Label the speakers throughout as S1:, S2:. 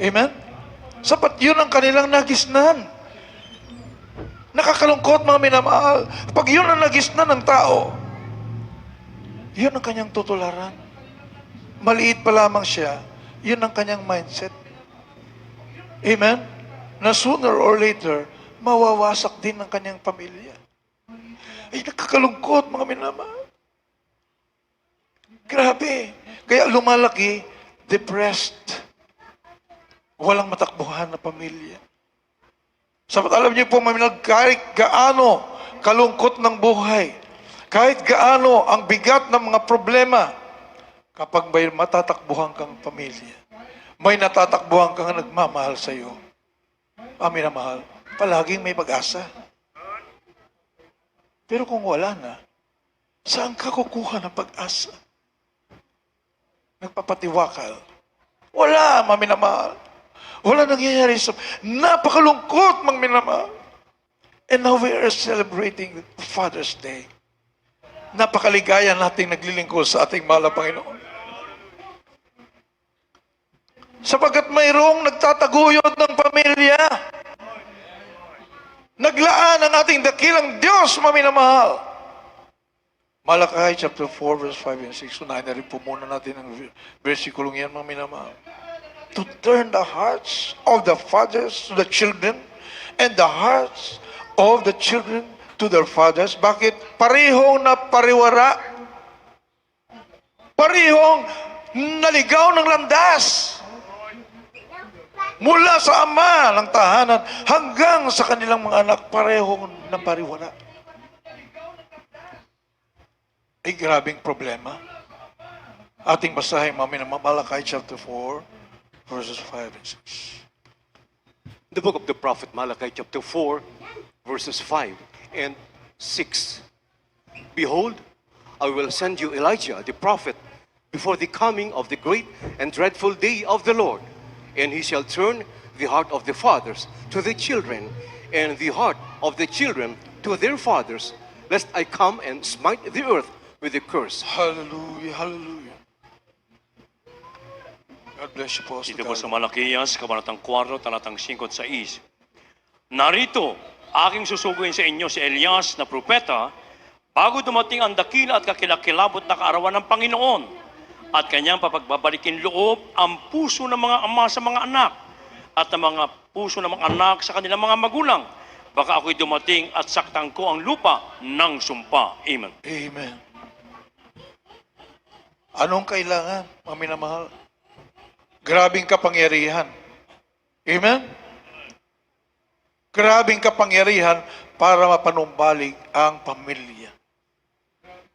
S1: Amen? Sapat yun ang kanilang nagisnan. Nakakalungkot, mga minamahal. Pag yun ang nagisnan ng tao, yun ang kanyang tutularan. Maliit pa lamang siya, yun ang kanyang mindset. Amen? Na sooner or later, mawawasak din ang kanyang pamilya. Ay, nakakalungkot, mga minamahal. Grabe. Kaya lumalaki, depressed. Walang matakbuhan na pamilya. Sapat alam niyo po, mga kahit gaano kalungkot ng buhay, kahit gaano ang bigat ng mga problema, kapag may matatakbuhan kang pamilya, may natatakbuhan kang nagmamahal sa iyo, amin na mahal, palaging may pag-asa. Pero kung wala na, saan ka kukuha ng pag-asa? Nagpapatiwakal. Wala, mami na mahal. Wala nangyayari sa... Napakalungkot, mga minamahal. And now we are celebrating Father's Day. Napakaligaya nating naglilingkod sa ating mahal na Panginoon. Sapagkat mayroong nagtataguyod ng pamilya. Naglaan ang ating dakilang Diyos, mga minamahal. Malakay chapter 4, verse 5 and 6. Unahin na rin po muna natin ang versikulong yan, mga minamahal. To turn the hearts of the fathers to the children and the hearts of the children to their fathers. Bakit? Parehong na pariwara. Parehong naligaw ng landas. Mula sa ama ng tahanan hanggang sa kanilang mga anak, parehong na pariwara. Ay, grabing problema. Ating basahin, mami, na Malakay chapter 4, verses 5 and 6.
S2: The book of the prophet Malachi chapter 4, verses 5 and 6. Behold, I will send you Elijah the prophet before the coming of the great and dreadful day of the Lord. And he shall turn the heart of the fathers to the children, and the heart of the children to their fathers, lest I come and smite the earth with a curse.
S1: Hallelujah, hallelujah. God bless you po.
S3: Dito po sa Malakias, Kabanatang 4, Talatang 5 at 6. Narito, aking susuguin sa inyo si Elias na propeta, bago dumating ang dakila at kakilakilabot na kaarawan ng Panginoon, at kanyang papagbabalikin loob ang puso ng mga ama sa mga anak, at ang mga puso ng mga anak sa kanilang mga magulang. Baka ako'y dumating at saktan ko ang lupa ng sumpa. Amen.
S1: Amen. Anong kailangan, mami na mahal? Grabing kapangyarihan. Amen? Grabing kapangyarihan para mapanumbalik ang pamilya.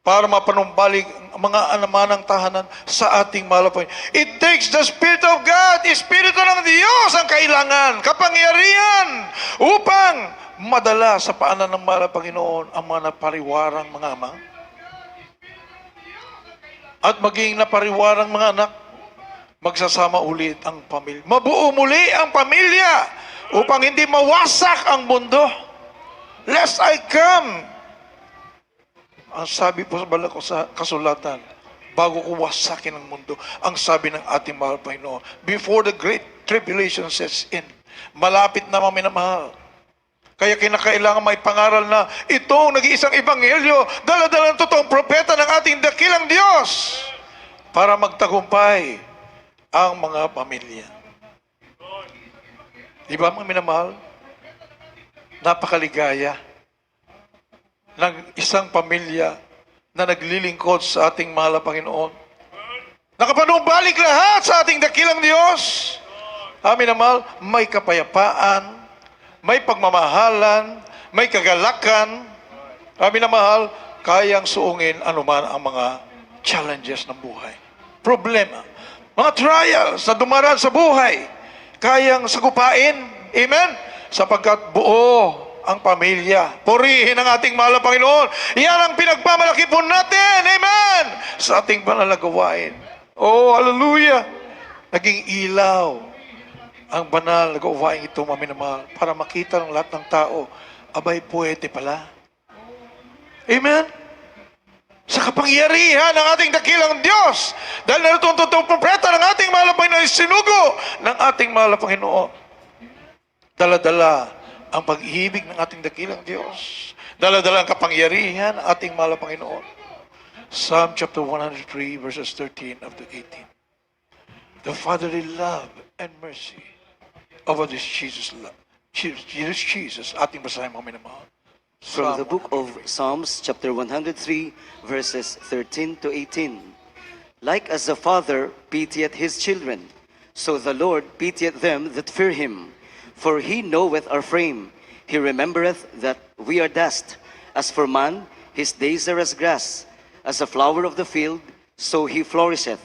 S1: Para mapanumbalik ang mga anamanang tahanan sa ating mahal na Panginoon. It takes the Spirit of God, Espiritu ng Diyos ang kailangan, kapangyarihan, upang madala sa paanan ng mahal na Panginoon ang mga napariwarang mga ama. At maging napariwarang mga anak, magsasama ulit ang pamilya. Mabuo muli ang pamilya upang hindi mawasak ang mundo. Lest I come. Ang sabi po sa balak ko sa kasulatan, bago ko wasakin ang mundo, ang sabi ng ating mahal Panginoon, before the great tribulation sets in, malapit na minamahal. Kaya kinakailangan may pangaral na itong nag-iisang ebanghelyo, dala-dala ng totoong propeta ng ating dakilang Diyos para magtagumpay ang mga pamilya. Di ba, mga minamahal? Napakaligaya ng isang pamilya na naglilingkod sa ating mahal na Panginoon. Nakapanumbalik lahat sa ating dakilang Diyos. Amin na mahal, may kapayapaan, may pagmamahalan, may kagalakan. Amin na mahal, kayang suungin anuman ang mga challenges ng buhay. Problema. Mga trials na dumaraan sa buhay, kayang sagupain. Amen? Sapagkat buo ang pamilya. Purihin ang ating mahal na Panginoon. Yan ang pinagpamalaki po natin. Amen? Sa ating panalagawain. Oh, hallelujah. Naging ilaw ang banal na gawain ito, mami na mahal, para makita ng lahat ng tao, abay, puwede pala. Amen? sa kapangyarihan ng ating dakilang Diyos. Dahil narito ang totoong propeta ng ating mahal na Panginoon, sinugo ng ating mahal na Panginoon. Dala-dala ang pag-ibig ng ating dakilang Diyos. Dala-dala ang kapangyarihan ng ating mahal na Panginoon. Psalm chapter 103 verses 13 up to 18. The fatherly love and mercy of this Jesus, ating basahin mga minamahal.
S4: From the book of Psalms, chapter 103, verses 13 to 18. Like as the Father pitieth his children, so the Lord pitieth them that fear him. For he knoweth our frame. He remembereth that we are dust. As for man, his days are as grass. As a flower of the field, so he flourisheth.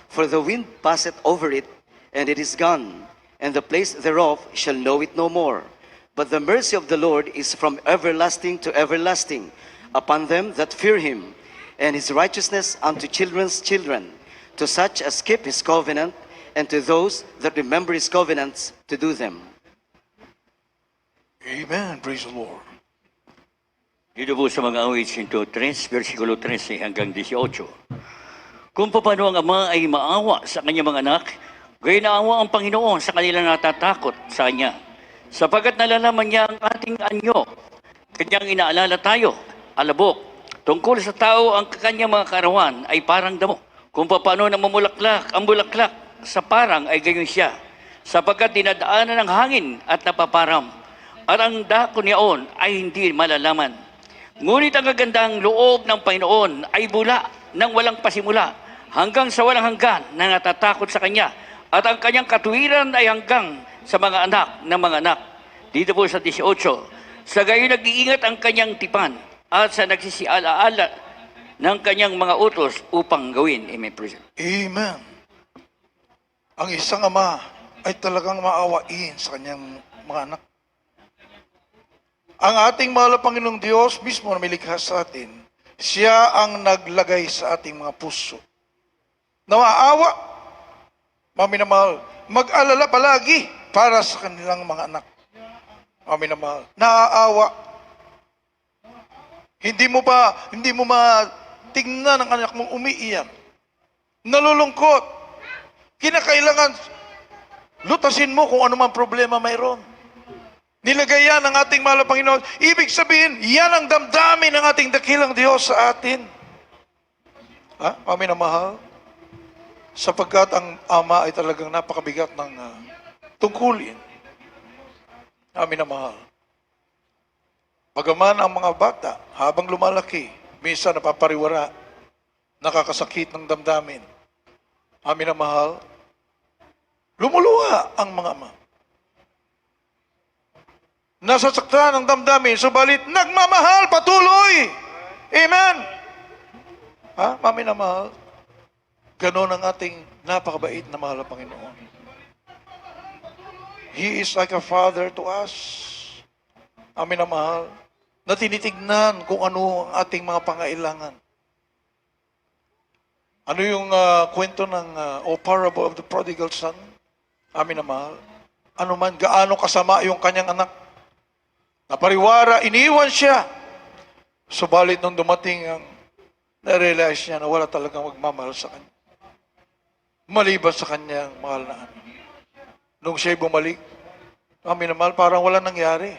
S4: For the wind passeth over it, and it is gone, and the place thereof shall know it no more. But the mercy of the Lord is from everlasting to everlasting upon them that fear him, and his righteousness unto children's children, to such as keep his covenant, and to those that remember his covenants to do them.
S1: Amen. Praise the Lord.
S3: Dito po sa mga awit 103, versikulo 13 hanggang 18. Kung paano ang Ama ay maawa sa kanyang mga anak, gayon naawa ang Panginoon sa kanilang natatakot sa Kanya. Sapagkat nalalaman niya ang ating anyo, kanyang inaalala tayo, alabok. Tungkol sa tao, ang kanyang mga karawan ay parang damo. Kung paano namumulaklak ang bulaklak, sa parang ay gayon siya. Sapagkat dinadaanan ng hangin at napaparam. At ang dako niyaon ay hindi malalaman. Ngunit ang kagandang loob ng Panginoon ay bula ng walang pasimula, hanggang sa walang hanggan na natatakot sa Kanya. At ang Kanyang katuwiran ay hanggang sa mga anak ng mga anak. Dito po sa 18, sa gayon nag-iingat ang Kanyang tipan at sa nagsisialaala ng Kanyang mga utos upang gawin. Amen.
S1: Amen. Ang isang ama ay talagang maawain sa kanyang mga anak. Ang ating mahal na Panginoong Diyos mismo na milikha sa atin, siya ang naglagay sa ating mga puso. Nawaawa, mga minamahal, mag-alala palagi para sa kanilang mga anak. Mga minamahal, naaawa. Hindi mo tingnan ang anak mong umiiyak. Nalulungkot. Kinakailangan lutasin mo kung ano man problema mayroon. Nilagay yan ng ating mahal na Panginoon. Ibig sabihin, yan ang damdamin ng ating dakilang Diyos sa atin. Mga minamahal, sapagkat ang Ama ay talagang napakabigat ng tungkulin. Mga minamahal. Bagaman ang mga bata, habang lumalaki, minsan napapariwara, nakakasakit ng damdamin. Mga minamahal, lumuluha ang mga ama. Nasasaktan ang damdamin, subalit nagmamahal patuloy. Amen. Mga minamahal, ganon ang ating napakabait na mahal na Panginoon. He is like a father to us. Mga minamahal, na tinitignan kung ano ang ating mga pangailangan. Ano yung kwento ng parable of the prodigal son? Amin na mahal. Ano man, gaano kasama yung kanyang anak. Napariwara, iniwan siya. Subalit nung dumating ang na-realize niya na wala talagang magmamahal sa kanya. Maliban sa kanyang mahal na anak. Nung siya'y bumalik, amin na mahal, parang wala nangyari.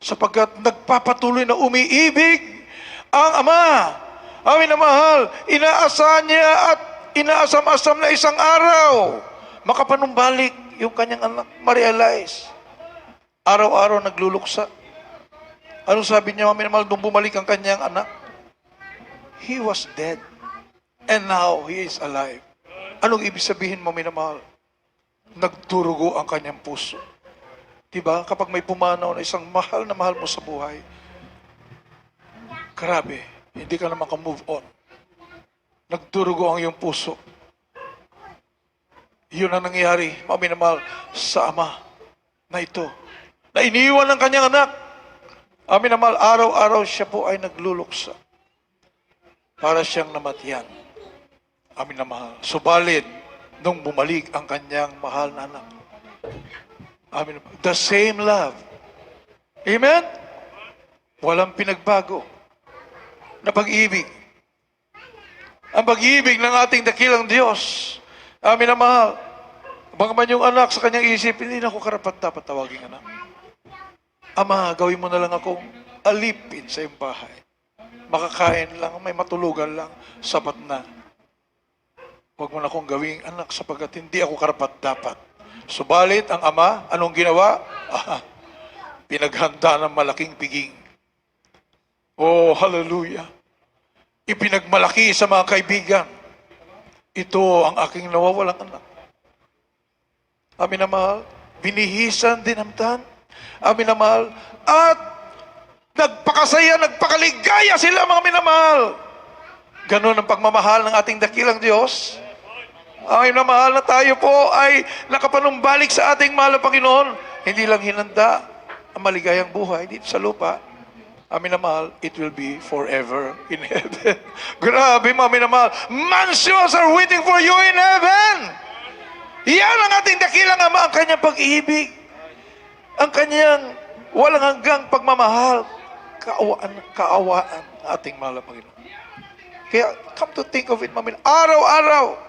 S1: Sapagkat nagpapatuloy na umiibig ang Ama. Amin na mahal, inaasahan niya at inaasam-asam na isang araw makapanumbalik yung kanyang anak, ma-realize. Araw-araw nagluluksa. Anong sabi niya, amin na mahal, nung bumalik ang kanyang anak? He was dead. And now, he is alive. Anong ibig sabihin mo, amin na mahal? Nagdurugo ang kanyang puso. Diba? Kapag may pumanaw na isang mahal na mahal mo sa buhay, grabe, hindi ka na maka-move on. Nagdurugo ang iyong puso. Yun ang nangyari, mami na mahal, sa ama na ito. Na iniwan ng kanyang anak. Amin na mahal, araw-araw siya po ay nagluluksa para siyang namatiyan. Amin na mahal. Subalit, nung bumalik ang kanyang mahal na anak, amin, the same love. Amen? Walang pinagbago. na pag-ibig. Ang pag-ibig ng ating dakilang Diyos. Amin na mahal. Baka man yung anak sa kanyang isip, hindi na ako karapat dapat tawaging anak. Ama, gawin mo na lang akong alipin sa iyong bahay. Makakain lang, may matulugan lang, sapat na. Huwag mo na akong gawing anak sapagkat hindi ako karapat dapat. Subalit, ang ama, anong ginawa? Pinaghanda ng malaking piging. Oh, hallelujah. Ipinagmalaki sa mga kaibigan. Ito ang aking nawawalang anak. Amin na mahal, binihisan dinamtan. Amin na mahal, at nagpakasaya, nagpakaligaya sila mga minamahal. Ganon ang pagmamahal ng ating dakilang Diyos. Amin na mahal na tayo po ay nakapanumbalik sa ating mahal na Panginoon. Hindi lang hinanda ang maligayang buhay dito sa lupa. Amin na mahal, it will be forever in heaven. Grabe mga minamahal, mansions are waiting for you in heaven. Yan ang ating dakilang Ama, ang kanyang pag-ibig. Ang kanyang walang hanggang pagmamahal, kaawaan ng ating mahal na Panginoon. Kaya, come to think of it, mamin, araw-araw,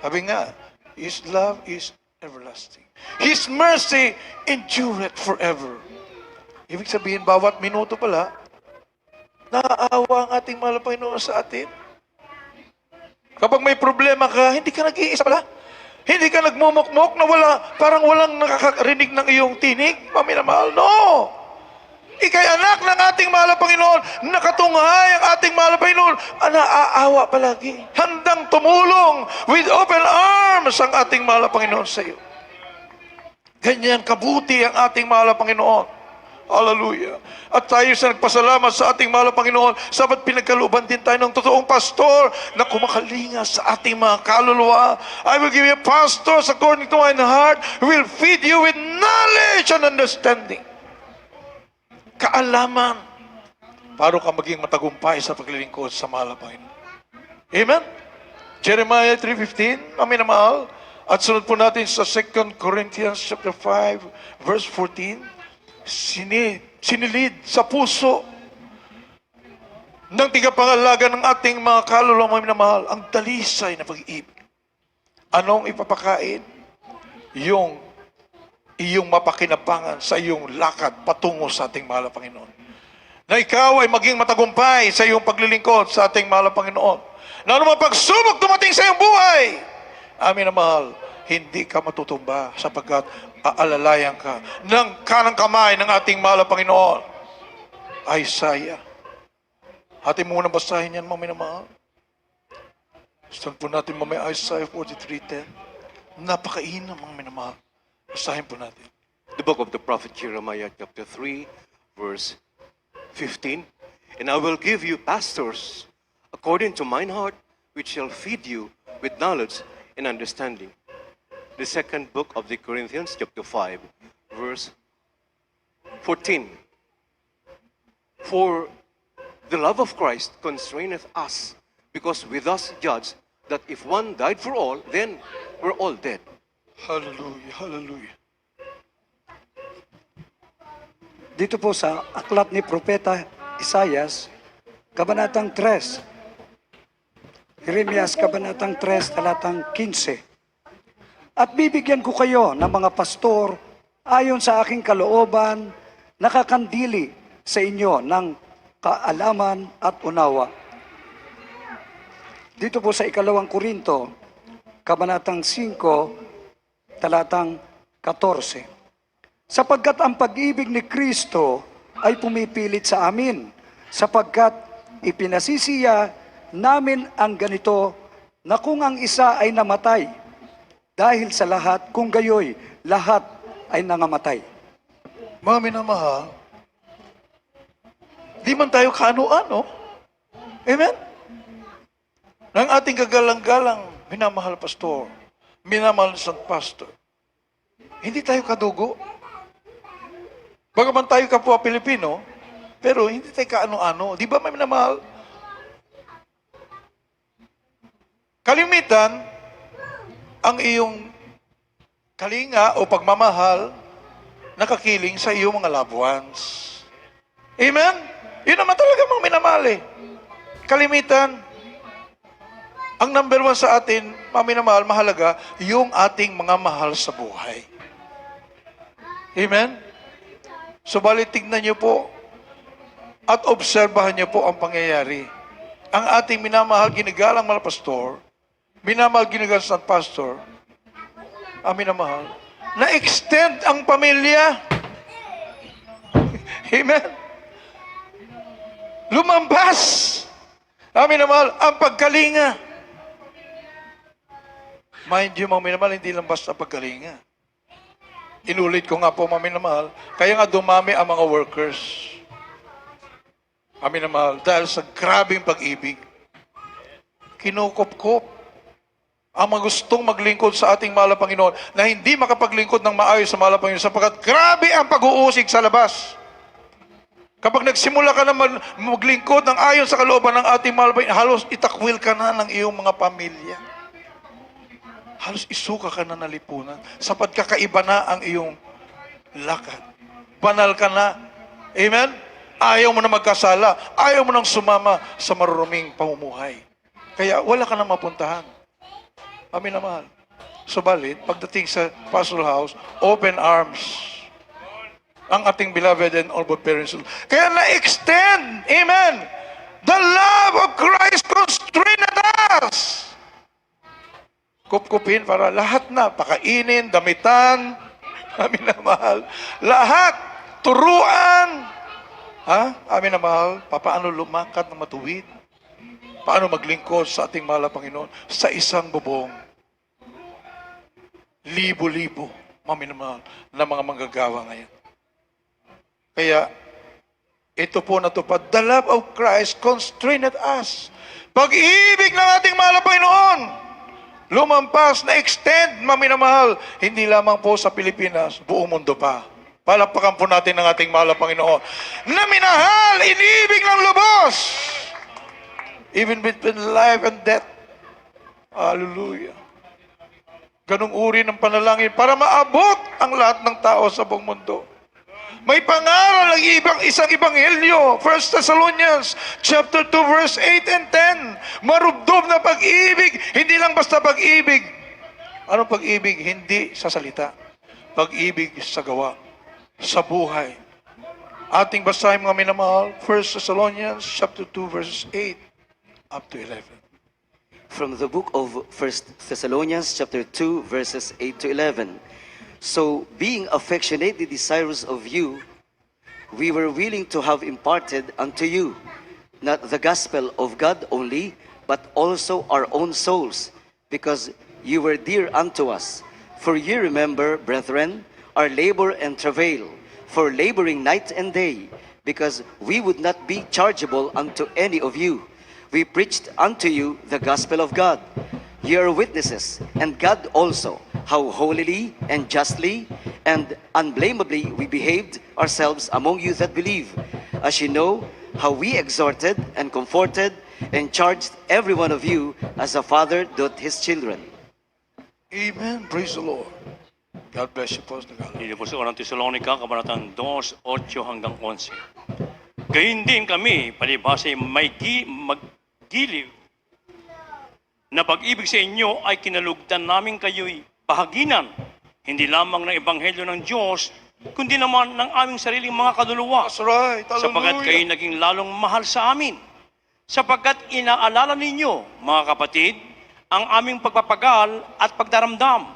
S1: sabi nga, His love is everlasting. His mercy endureth forever. Ibig sabihin, bawat minuto pala, naaawa ang ating mahal na Panginoon sa atin. Kapag may problema ka, hindi ka nag-iisa pala. Hindi ka nagmumukmok na parang walang nakakarinig ng iyong tinig, maminamahal. No! Ika'y anak ng ating mahal na Panginoon, nakatunghay ang ating mahal na Panginoon, naaawa palagi. Handang tumulong with open arms ang ating mahal na Panginoon sa iyo. Ganyan kabuti ang ating mahal na Panginoon. Hallelujah. At tayo sa nagpasalamat sa ating mahal na Panginoon, sabat pinagkalooban din tayo ng totoong pastor na kumakalinga sa ating mga kaluluwa. I will give you pastors according to mine heart, who will feed you with knowledge and understanding. Kaalaman, para ka maging matagumpay sa paglilingkod sa mahal na Panginoon. Amen? Jeremiah 3:15, amin na mahal. At sunod po natin sa 2 Corinthians chapter 5, verse 14, sinilid sa puso ng tigapangalaga ng ating mga kaluluwa na mahal ang dalisay na pag-ibig. Anong ipapakain? Yung iyong mapakinabangan sa iyong lakad patungo sa ating mahal na Panginoon. Na ikaw ay maging matagumpay sa iyong paglilingkod sa ating mahal na Panginoon. Na anumang pagsubok dumating sa iyong buhay, amin na mahal, hindi ka matutumba sapagkat aalalayan ka ng kanang kamay ng ating mahal na Panginoon. Isaiah. Ating muna basahin yan, mga minamahal. Saan po natin mamaya Isaiah 43:10. Napakainam, mga minamahal. Basahin po natin.
S2: The book of the prophet Jeremiah, chapter 3, verse 15. And I will give you pastors according to mine heart, which shall feed you with knowledge and understanding. The second book of the Corinthians, chapter 5, verse 14. For the love of Christ constraineth us, because with us judged that if one died for all, then we're all dead.
S1: Hallelujah, hallelujah.
S5: Dito po sa aklat ni Propeta Isaias, Kabanatang 3. Jeremias, Kabanatang 3, talatang 15. At bibigyan ko kayo ng mga pastor ayon sa aking kalooban, nakakandili sa inyo ng kaalaman at unawa. Dito po sa 2 Korinto, Kabanatang 5, talatang 14. Sapagkat ang pag-ibig ni Kristo ay pumipilit sa amin, sapagkat ipinasisiya namin ang ganito na kung ang isa ay namatay, dahil sa lahat, kung gayoy, lahat ay nangamatay.
S1: Mga minamahal, di man tayo kaano-ano. Amen? Nang ating kagalang-galang, minamahal pastor, minamahal isang pastor, hindi tayo kadugo. Bagaman tayo kapwa Pilipino, pero hindi tayo kaano-ano. Di ba may minamahal? Kalimitan, ang iyong kalinga o pagmamahal nakakiling sa iyong mga loved ones. Amen? Yun naman talaga mga minamahal eh. kalimitan, ang number one sa atin, maminamahal, mahalaga, yung ating mga mahal sa buhay. Amen? Subalit, tignan niyo po at obserbahan niyo po ang pangyayari. Ang ating minamahal, ginagalang mga pastor, minamahal, ginagalang sa pastor, ang minamahal, na-extend ang pamilya. Amen? Lumampas. Ang minamahal, ang pagkalinga. Mind you, mga minamahal, hindi lang basta pagkalinga. Inulit ko nga po, mga minamahal, kaya nga dumami ang mga workers. Mga minamahal, dahil sa grabing pag-ibig, kinukop-kop ang mga gustong maglingkod sa ating mahal na Panginoon na hindi makapaglingkod ng maayos sa mahal na Panginoon sapagkat grabe ang pag-uusig sa labas. Kapag nagsimula ka na maglingkod ng ayon sa kalooban ng ating mahal na Panginoon, halos itakwil ka na ng iyong mga pamilya. Halos isuka ka na nalipunan sapagkat kakaiba na ang iyong lakad. Banal ka na. Amen? Ayaw mo na magkasala. Ayaw mo nang sumama sa maruruming pamumuhay. Kaya wala ka na mapuntahan. Amin na mahal. Subalit, pagdating sa pastoral house, open arms. Ang ating beloved and honorable parents. Kaya na-extend. Amen. The love of Christ constrained us. Kupkupin para lahat na, pakainin, damitan, amin na mahal. Lahat, turuan. Amin na mahal, paano lumakad ng matuwid? Paano maglingkod sa ating mahal na Panginoon sa isang bubong? Libo-libo, amin na mahal, na mga manggagawa ngayon. Kaya, ito po natupad, the love of Christ constrained us. Pag-ibig ng ating mahal na Panginoon, lumampas, na-extend, maminamahal, hindi lamang po sa Pilipinas, buong mundo pa. Palakpakan po natin ng ating mahal na Panginoon. Na minahal, inibig ng lubos. Even between life and death. Hallelujah. Ganong uri ng panalangin para maabot ang lahat ng tao sa buong mundo. May pangaral ng isang ebanghelyo. 1 Thessalonians chapter 2 verse 8 and 10. Marubdob na pag-ibig, hindi lang basta pag-ibig. Anong pag-ibig? Hindi sa salita. Pag-ibig sa gawa, sa buhay. Ating basahin mga minamahal, 1 Thessalonians chapter 2 verses 8 up to 11.
S4: From the book of 1 Thessalonians chapter 2 verses 8 to 11. So, being affectionately desirous of you, we were willing to have imparted unto you, not the gospel of God only, but also our own souls, because you were dear unto us. For ye remember, brethren, our labor and travail, for laboring night and day, because we would not be chargeable unto any of you. We preached unto you the gospel of God. Ye are witnesses, and God also, how holily and justly and unblameably we behaved ourselves among you that believe, as you know how we exhorted and comforted and charged every one of you as a father doth his children.
S1: Amen. Praise the Lord. God bless you po.
S3: Dito po sa Unang Tesalonica, Kabanatang 2, 8 hanggang 11. Gayun din kami, palibhasa maggiliw, na pag-ibig sa inyo ay kinalugdan namin kayo'y bahaginan, hindi lamang ng Ebanghelyo ng Diyos, kundi naman ng aming sariling mga kaluluwa.
S1: That's right. Hallelujah.
S3: Sapagkat kayo naging lalong mahal sa amin. Sapagkat inaalala ninyo, mga kapatid, ang aming pagpapagal at pagdaramdam.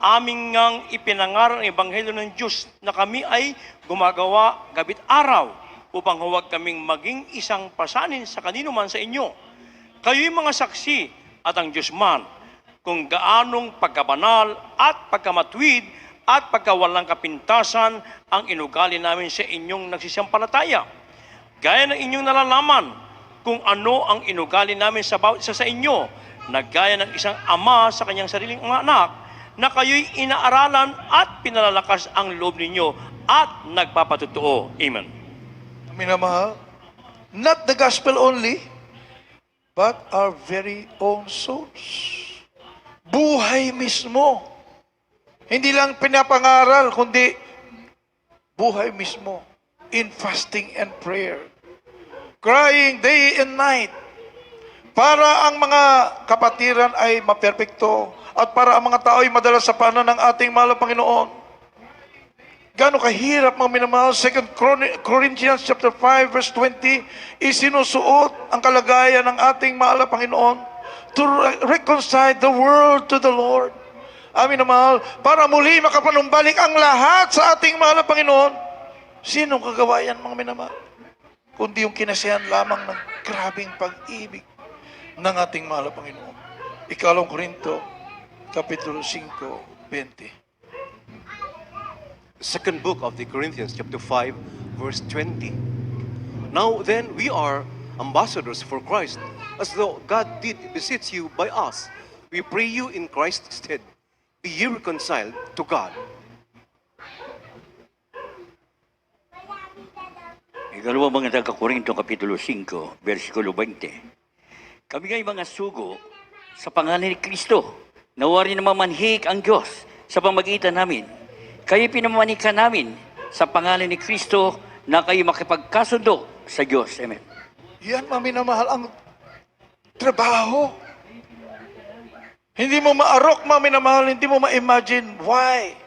S3: Aming ngang ipinangaral ang Ebanghelyo ng Diyos na kami ay gumagawa gabit araw upang huwag kaming maging isang pasanin sa kanino man sa inyo. Kayo'y mga saksi at ang Diyos man, kung gaanong pagkabanal at pagkamatwid at pagkawalang kapintasan ang inugali namin sa inyong nagsisampalataya. Gaya ng inyong nalalaman kung ano ang inugali namin sa bawat isa sa inyo, na gaya ng isang ama sa kanyang sariling mga anak, na kayo'y inaaralan at pinalalakas ang loob ninyo at nagpapatutuo. Amen.
S1: Minamahal, not the gospel only, but our very own souls. Buhay mismo. Hindi lang pinapangaral, kundi buhay mismo. In fasting and prayer. Crying day and night. para ang mga kapatiran ay maperpekto at para ang mga tao ay madala sa paanan ng ating mahal na Panginoon. Gano'ng kahirap mga minamahal. 2 Corinthians chapter 5 verse 20, isinusuot ang kalagayan ng ating mahal na Panginoon to reconcile the world to the Lord. Amin na mahal, para muli makapanumbalik ang lahat sa ating mahal na Panginoon. Sinong kagawa yan mga minamahal? Kundi yung kinasiyahan lamang ng grabing pag-ibig ng ating mahal na Panginoon. Ikalawang Korinto, Kapitulo 5, 20.
S2: Second book of the Corinthians, chapter 5, verse 20. Now then, we are ambassadors for Christ, as though God did beseech you by us. We pray you in Christ's stead, be ye reconciled to God.
S6: Ikalawang mga taga-Korinto, Kapitulo 5, versikulo 20. Kami ngay mga sugo sa pangalan ni Kristo, nawari na mamanhik ang Diyos sa pamagitan namin. Kayo pinamanikan namin sa pangalan ni Kristo na kayo makipagkasundo sa Diyos. Amen.
S1: Yan mga minamahal ang trabaho. Hindi mo maarok mga minamahal, hindi mo ma-imagine why.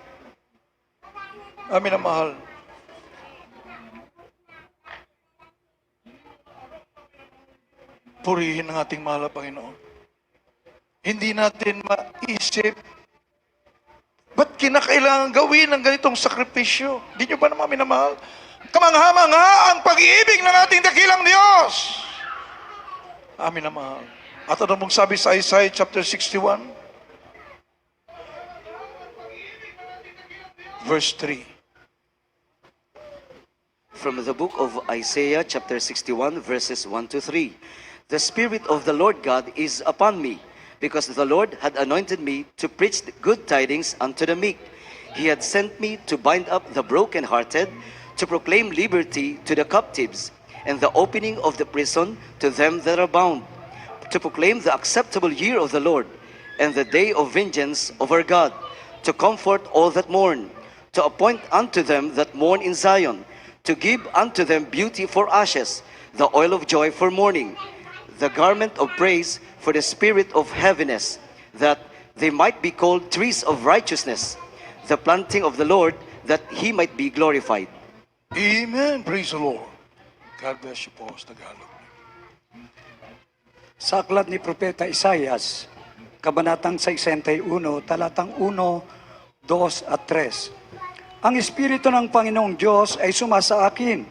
S1: Mga minamahal. Purihin ang ating mahal na Panginoon. Hindi natin maisip, ba't kinakailangan gawin ang ganitong sakripisyo? Hindi nyo ba naman minamahal? Kamangha-mangha ang pag-iibig ng ating dakilang Diyos. Amin na mahal. At ano mong sabi sa Isaiah chapter 61? Verse 3.
S4: From the book of Isaiah, chapter 61, verses 1 to 3. The Spirit of the Lord God is upon me, because the Lord had anointed me to preach the good tidings unto the meek. He had sent me to bind up the brokenhearted, to proclaim liberty to the captives, and the opening of the prison to them that are bound, to proclaim the acceptable year of the Lord, and the day of vengeance of our God, to comfort all that mourn, to appoint unto them that mourn in Zion, to give unto them beauty for ashes, the oil of joy for mourning, the garment of praise for the spirit of heaviness, that they might be called trees of righteousness, the planting of the Lord, that he might be glorified.
S1: Amen. Praise the Lord. God bless you po sa Tagalog.
S5: Sa aklat ni Propeta Isaias, Kabanatang 61, talatang 1, 2 at 3. Ang Espiritu ng Panginoong Diyos ay sumasa akin,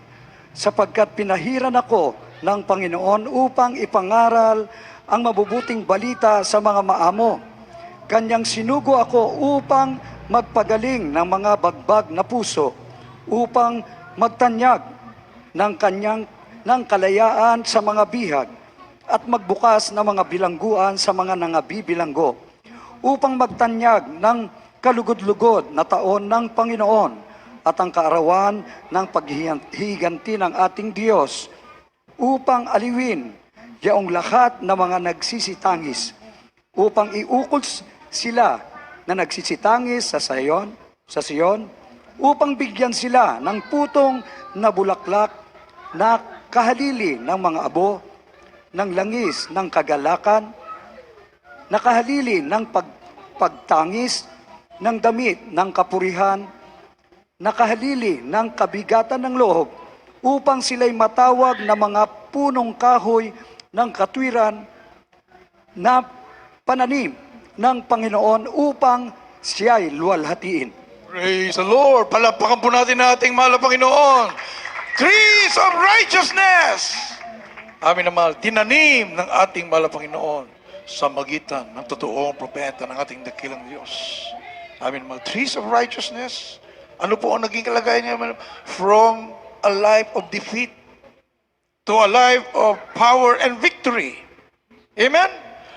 S5: sapagkat pinahiran ako ng Panginoon upang ipangaral ang mabubuting balita sa mga maamo. Kanyang sinugo ako upang magpagaling ng mga bagbag na puso, upang magtanyag ng kalayaan sa mga bihag, at magbukas ng mga bilangguan sa mga nangabibilanggo, upang magtanyag ng kalugod-lugod na taon ng Panginoon at ang kaarawan ng paghihiganti ng ating Diyos, upang aliwin yaong lahat ng mga nagsisitangis, upang iukol sila na nagsisitangis sa Sion, upang bigyan sila ng putong na bulaklak na kahalili ng mga abo, ng langis ng kagalakan, nakahalili ng pagtangis, ng damit ng kapurihan, nakahalili ng kabigatan ng loob, upang sila'y matawag na mga punong kahoy ng katwiran na pananim ng Panginoon upang siya'y luwalhatiin.
S1: Praise the Lord. Palapakan po natin ang ating mahal na Panginoon. Trees of righteousness. Amin na mahal. Tinanim ng ating mahal na Panginoon sa magitan ng totoong propeta ng ating dakilang Diyos. Amin na mahal. Trees of righteousness. Ano po ang naging kalagayan niya? From a life of defeat to a life of power and victory. Amen?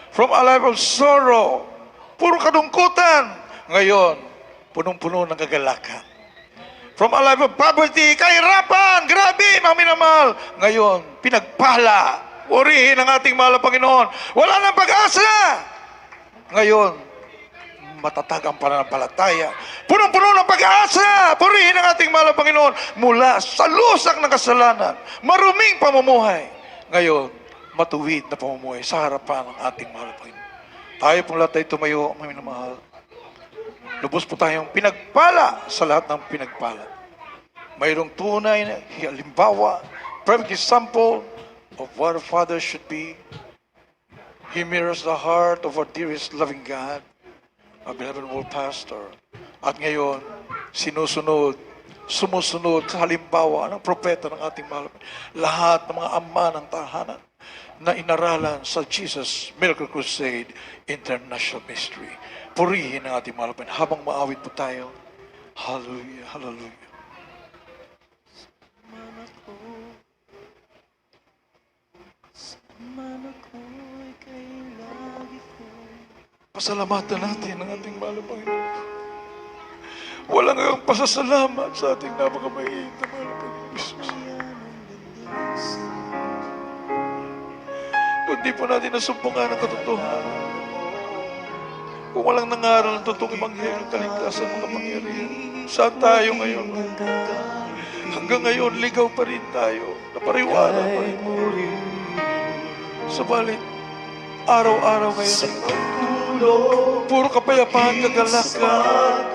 S1: From a life of sorrow, puro kadungkutan. Ngayon, punong-puno ng kagalakan. From a life of poverty, kahirapan, grabe, mga minamahal. Ngayon, pinagpala. Purihin ang ating mahal na Panginoon. Wala nang pag-asa. Ngayon, matatag ang pananampalataya. Punong-puno ng pag-asa. Purihin ang ating mahal na Panginoon mula sa lusak ng kasalanan. Maruming pamumuhay. Ngayon, matuwid na pamumuhay sa harapan ng ating mahal na Panginoon. Tayo pong lahat ay tumayo, mga minamahal. Lubos po tayong pinagpala sa lahat ng pinagpala. Mayroong tunay na halimbawa, perfect example of what a father should be. He mirrors the heart of our dearest loving God, our beloved world pastor. At ngayon, sumusunod sa halimbawa ng propeta ng ating mahal. Lahat ng mga ama ng tahanan na inaralan sa Jesus Miracle Crusade International Ministry. Purihin ang ating mahal habang maawit po tayo. Hallelujah, hallelujah. Pasalamatan natin ang ating mahal na Panginoon. Walang ang pasasalamat sa ating napakamait na mahal na Panginoon Jesus. Kundi po natin nasumpungan ang katotohanan. Kung walang nangaral ng totoong Ebanghelyo, kaligtasan mga pangyarihan, saan tayo ngayon? Hanggang ngayon, ligaw pa rin tayo. Napariwala pa rin. Subalit, araw-araw ngayon, puro kapayapaan, kagalakan,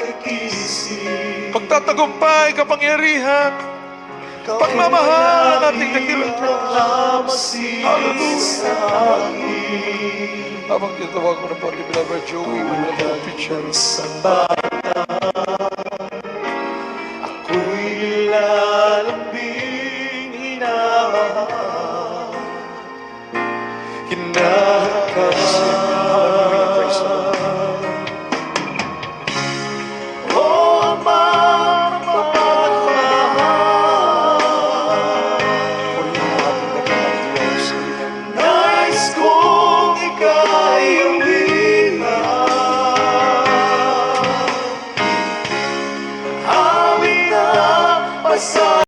S1: pagtatagumpay, kapangyarihan, pagmamahal ang ating dakilang Diyos. Hallelujah. Habang tinatawag mo na po ni Beloved Joey, may mga picture.